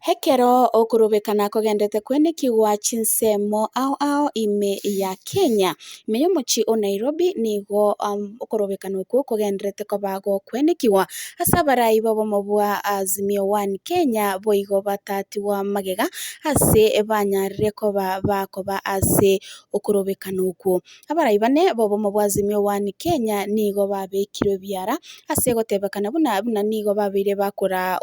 Hekero okurubikana kugendete kwenikigwa chinsemo ao ime ya Kenya ime yomuchi o Nairobi nigo okurubikana oku kugendete kobago kwenikigwa asa abarai bobomo bwa Azimio 1 Kenya boigo batatiwa magega ase banyarire koba bakoba ase okurubikana oku abarai bane bobomo bwa Azimio 1 Kenya nigo babekirwe byara ase gotebekana buna nigo babire bakora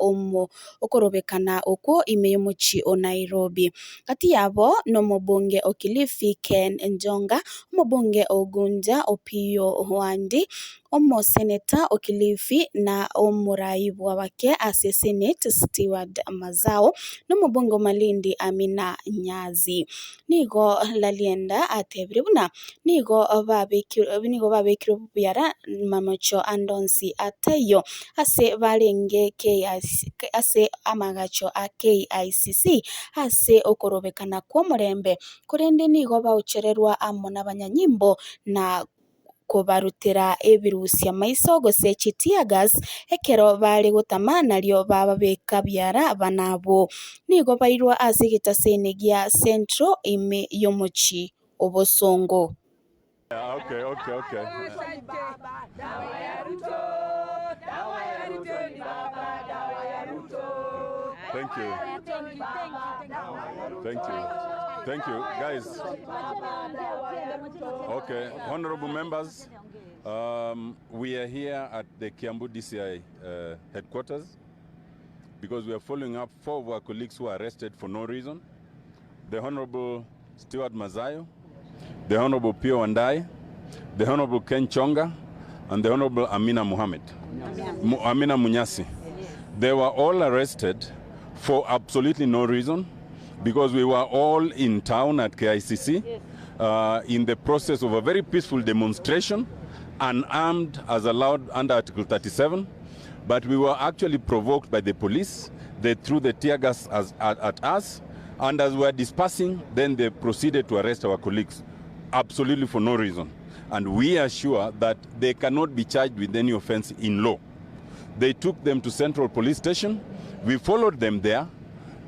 okurubikana oku ime yomuchi o Nairobi. Kati yabo no mubunge o Kilifi Ken Njonga, mubunge o Gunja Opiyo Wandi, omo seneta o Kilifi na omurai bwabake ase Senate Stewart Mazao, no mubunge o Malindi Amina Nyazi. Nigo lalienda atebire buna nigo babekiro byara mamacho andonsi ateyo ase barenge KIC ase amagacho a KICC ase okorobekana kwa murembe kurende nigo bauchererwa amo n'abanyanyimbo na kubarutira ebirusia maiso gose chitiagas ekero bari gutama naryo bababeka byara banabo nigo bairwa ase gitasene gya Central ime yomuchi obosongo. Okay. Thank you, guys. Okay, honorable members, we are here at the Kiambu DCI headquarters because we are following up 4 of our colleagues who were arrested for no reason. The Honorable Stewart Mazayo, the Honorable Pio Wandai, the Honorable Ken Chonga, and the Honorable Amina Munyasi. They were all arrested for absolutely no reason because we were all in town at KICC in the process of a very peaceful demonstration, unarmed as allowed under Article 37, but we were actually provoked by the police. They threw the tear gas at us, and as we were dispersing, then they proceeded to arrest our colleagues, absolutely for no reason. And we are sure that they cannot be charged with any offense in law. They took them to Central Police Station. We followed them there.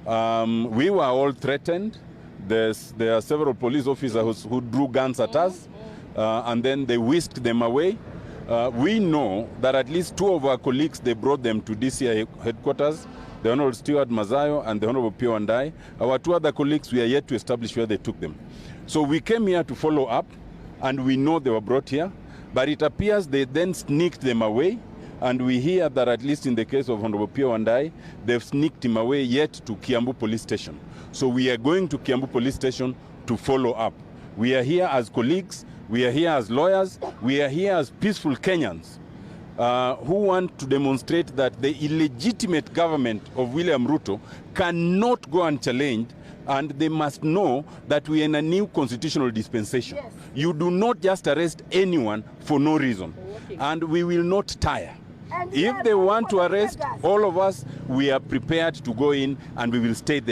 We were all threatened. There are several police officers who drew guns at us, and then they whisked them away. We know that at least 2 of our colleagues, they brought them to DCI headquarters, the Honorable Stewart Mazayo and the Honorable Pio Wandai. Our 2 other colleagues, we are yet to establish where they took them. So we came here to follow up, and we know they were brought here, but it appears they then sneaked them away. And we hear that at least in the case of Honorable Pio Wandai, they've sneaked him away yet to Kiambu Police Station. So we are going to Kiambu Police Station to follow up. We are here as colleagues, we are here as lawyers, we are here as peaceful Kenyans who want to demonstrate that the illegitimate government of William Ruto cannot go unchallenged, and they must know that we are in a new constitutional dispensation. Yes. You do not just arrest anyone for no reason, and we will not tire. If they want to arrest all of us, we are prepared to go in and we will stay there.